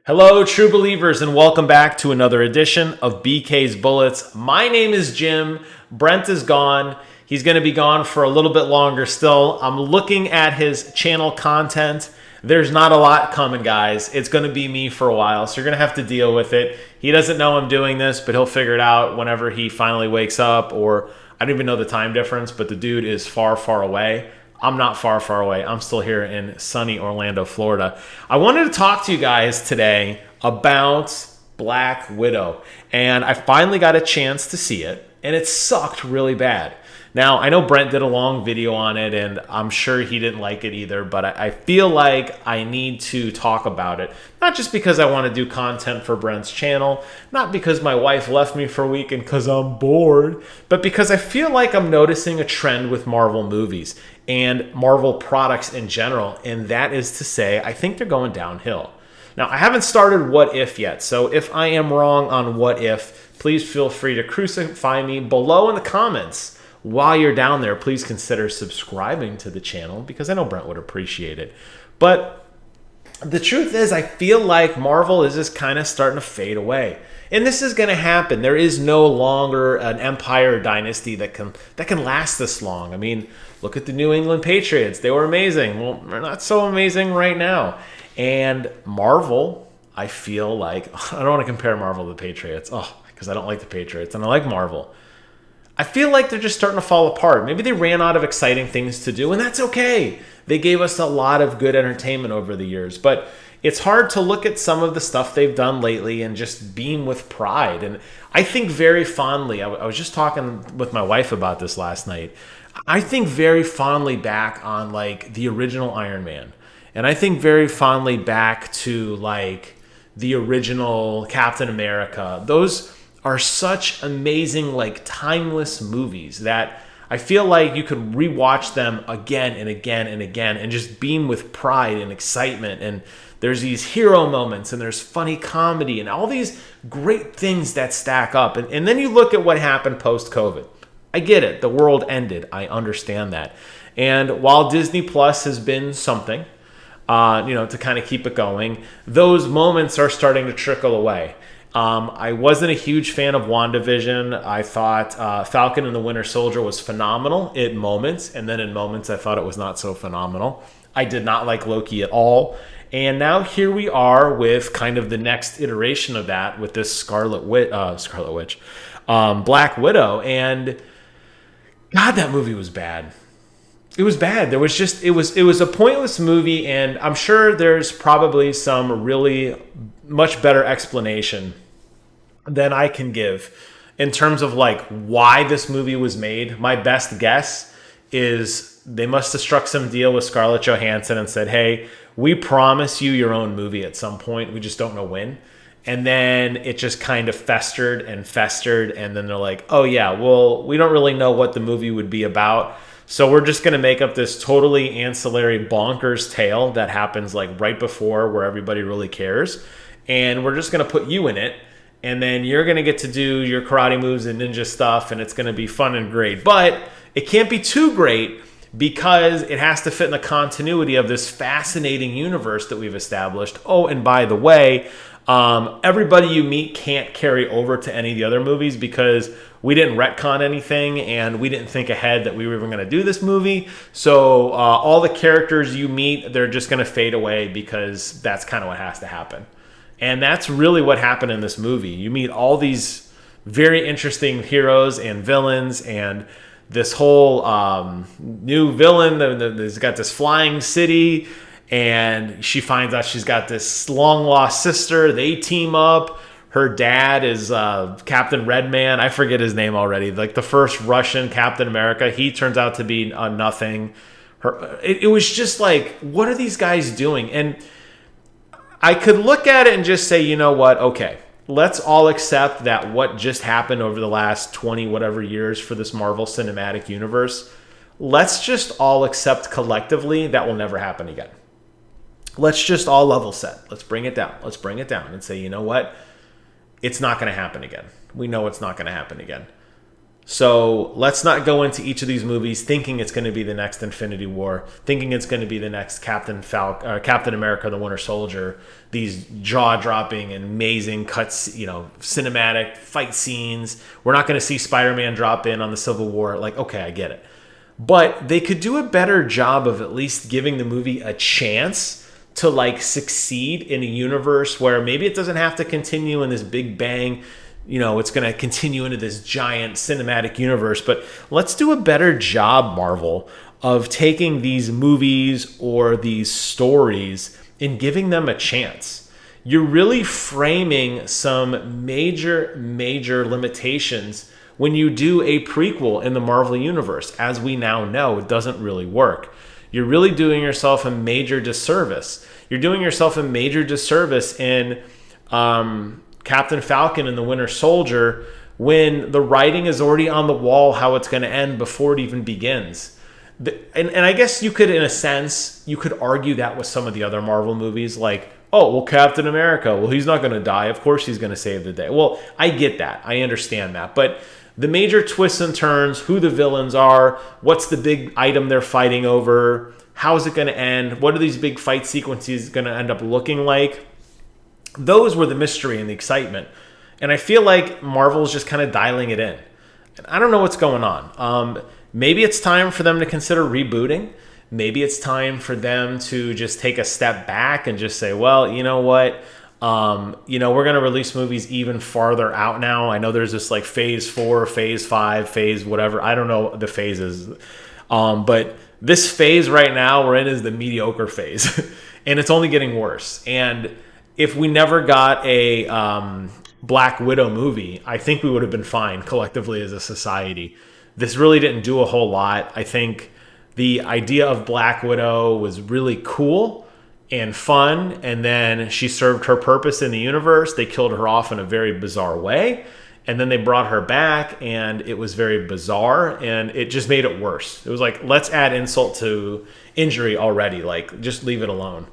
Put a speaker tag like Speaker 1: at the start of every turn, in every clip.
Speaker 1: Hello, true believers, and welcome back to another edition of BK's Bullets. My name is Jim. Brent is gone. He's going to be gone for a little bit longer still. I'm looking at his channel content. There's not a lot coming, guys. It's going to be me for a while, so you're going to have to deal with it. He doesn't know I'm doing this, but he'll figure it out whenever he finally wakes up, or I don't even know the time difference, but the dude is far, far away. I'm not far, far away. I'm still here in sunny Orlando, Florida. I wanted to talk to you guys today about Black Widow, and I finally got a chance to see it, and it sucked really bad. Now, I know Brent did a long video on it, and I'm sure he didn't like it either, but I feel like I need to talk about it. Not just because I want to do content for Brent's channel, not because my wife left me for a week and because I'm bored, but because I feel like I'm noticing a trend with Marvel movies and Marvel products in general, and that is to say, I think they're going downhill. Now, I haven't started What If yet, so if I am wrong on What If, please feel free to crucify me below in the comments. While you're down there, please consider subscribing to the channel because I know Brent would appreciate it. But the truth is, I feel like Marvel is just kind of starting to fade away. And this is going to happen. There is no longer an empire or dynasty that can last this long. I mean, look at the New England Patriots. They were amazing. Well, they're not so amazing right now. And Marvel, I feel like, I don't want to compare Marvel to the Patriots. Because I don't like the Patriots and I like Marvel. I feel like they're just starting to fall apart. Maybe they ran out of exciting things to do, and that's okay. They gave us a lot of good entertainment over the years, but it's hard to look at some of the stuff they've done lately and just beam with pride. And I think very fondly, I was just talking with my wife about this last night. I think very fondly back on like the original Iron Man. And I think very fondly back to like the original Captain America. Those are such amazing, like timeless movies that I feel like you could rewatch them again and again and again and just beam with pride and excitement. And there's these hero moments and there's funny comedy and all these great things that stack up. And then you look at what happened post-COVID. I get it. The world ended. I understand that. And while Disney Plus has been something, to kind of keep it going, those moments are starting to trickle away. I wasn't a huge fan of WandaVision. I thought Falcon and the Winter Soldier was phenomenal in moments, and then in moments I thought it was not so phenomenal. I did not like Loki at all. And now here we are with kind of the next iteration of that with this Black Widow. And God, that movie was bad. It was bad. It was a pointless movie, and I'm sure there's probably some really much better explanation than I can give in terms of like why this movie was made. My best guess is they must have struck some deal with Scarlett Johansson and said, hey, we promise you your own movie at some point. We just don't know when. And then it just kind of festered. And then they're like, oh yeah, well, we don't really know what the movie would be about. So we're just going to make up this totally ancillary bonkers tale that happens like right before where everybody really cares. And we're just going to put you in it. And then you're going to get to do your karate moves and ninja stuff. And it's going to be fun and great. But it can't be too great because it has to fit in the continuity of this fascinating universe that we've established. Oh, and by the way, everybody you meet can't carry over to any of the other movies because we didn't retcon anything and we didn't think ahead that we were even going to do this movie. So all the characters you meet, they're just going to fade away because that's kind of what has to happen. And that's really what happened in this movie. You meet all these very interesting heroes and villains and this whole new villain that's got this flying city, and she finds out she's got this long-lost sister. They team up. Her dad is Captain Redman. I forget his name already. Like the first Russian Captain America. He turns out to be nothing. It was just like, what are these guys doing? And I could look at it and just say, you know what? Okay, let's all accept that what just happened over the last 20 whatever years for this Marvel Cinematic Universe, let's just all accept collectively that will never happen again. Let's just all level set. Let's bring it down. Let's bring it down and say, you know what? It's not going to happen again. We know it's not going to happen again. So let's not go into each of these movies thinking it's going to be the next Infinity War, thinking it's going to be the next Captain America, the Winter Soldier. These jaw-dropping and amazing cuts, cinematic fight scenes. We're not going to see Spider-Man drop in on the Civil War. Like, okay, I get it. But they could do a better job of at least giving the movie a chance to succeed in a universe where maybe it doesn't have to continue in this big bang. It's going to continue into this giant cinematic universe, but let's do a better job, Marvel, of taking these movies or these stories and giving them a chance. You're really framing some major limitations when you do a prequel in the Marvel Universe. As we now know, it doesn't really work. You're really doing yourself a major disservice. You're doing yourself a major disservice in Captain Falcon and the Winter Soldier when the writing is already on the wall how it's going to end before it even begins. And I guess you could, in a sense, you could argue that with some of the other Marvel movies, Captain America, well, he's not going to die. Of course he's going to save the day. Well, I get that. I understand that. But the major twists and turns, who the villains are, what's the big item they're fighting over, how is it going to end, what are these big fight sequences going to end up looking like? Those were the mystery and the excitement. And I feel like Marvel's just kind of dialing it in. And I don't know what's going on. Maybe it's time for them to consider rebooting. Maybe it's time for them to just take a step back and just say, well, you know what? We're going to release movies even farther out now. I know there's this phase 4, phase 5, phase whatever. I don't know the phases. But this phase right now we're in is the mediocre phase. And it's only getting worse. And if we never got a Black Widow movie, I think we would have been fine collectively as a society. This really didn't do a whole lot. I think the idea of Black Widow was really cool and fun, and then she served her purpose in the universe. They killed her off in a very bizarre way, and then they brought her back, and it was very bizarre, and it just made it worse. It was let's add insult to injury already. Just leave it alone.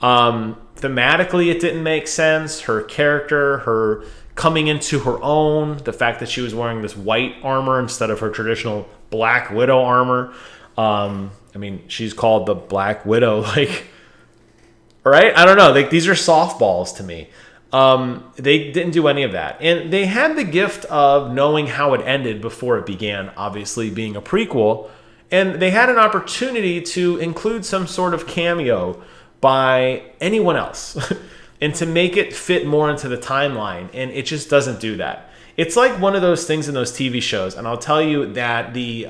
Speaker 1: Thematically, it didn't make sense. Her character, her coming into her own, the fact that she was wearing this white armor instead of her traditional Black Widow armor. She's called the Black Widow, right? I don't know. These are softballs to me. They didn't do any of that. And they had the gift of knowing how it ended before it began, obviously being a prequel. And they had an opportunity to include some sort of cameo by anyone else and to make it fit more into the timeline, and it just doesn't do that. It's like one of those things in those TV shows, and I'll tell you that the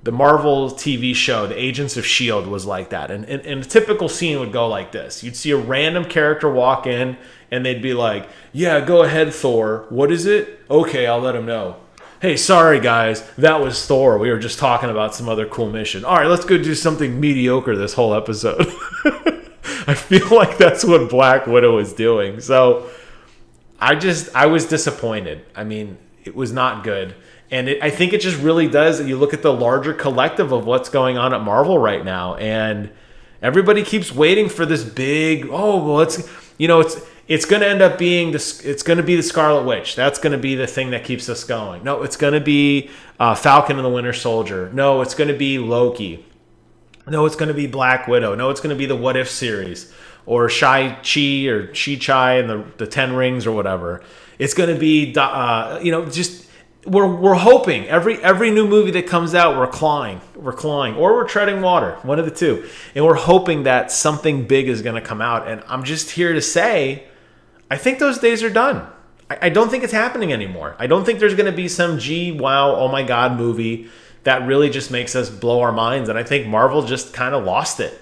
Speaker 1: Marvel TV show, the Agents of S.H.I.E.L.D. was like that, and a typical scene would go like this. You'd see a random character walk in, and they'd be like, yeah, go ahead, Thor. What is it? Okay, I'll let him know. Hey, sorry guys, that was Thor. We were just talking about some other cool mission. All right, let's go do something mediocre this whole episode. I feel like that's what Black Widow is doing. So I was disappointed. It was not good. And I think it just really does. You look at the larger collective of what's going on at Marvel right now, and everybody keeps waiting for this big, it's going to end up being this. It's going to be the Scarlet Witch. That's going to be the thing that keeps us going. No, it's going to be Falcon and the Winter Soldier. No, it's going to be Loki. No, it's going to be Black Widow. No, it's going to be the What If series or Shai-Chi or Chi and the 10 Rings or whatever. It's going to be we're hoping every new movie that comes out we're clawing or we're treading water, one of the two, and we're hoping that something big is going to come out. And I'm just here to say, I think those days are done. I don't think it's happening anymore. I don't think there's going to be some oh my God movie that really just makes us blow our minds. And I think Marvel just kind of lost it.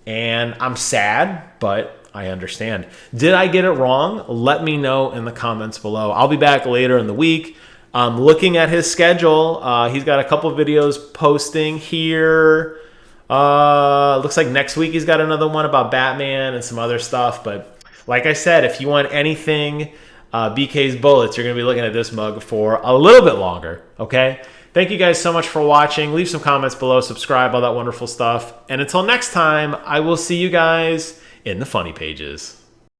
Speaker 1: And I'm sad, but I understand. Did I get it wrong? Let me know in the comments below. I'll be back later in the week. Looking at his schedule, he's got a couple videos posting here. Looks like next week he's got another one about Batman and some other stuff. But like I said, if you want anything BK's Bullets, you're going to be looking at this mug for a little bit longer, okay? Thank you guys so much for watching. Leave some comments below, subscribe, all that wonderful stuff. And until next time, I will see you guys in the funny pages.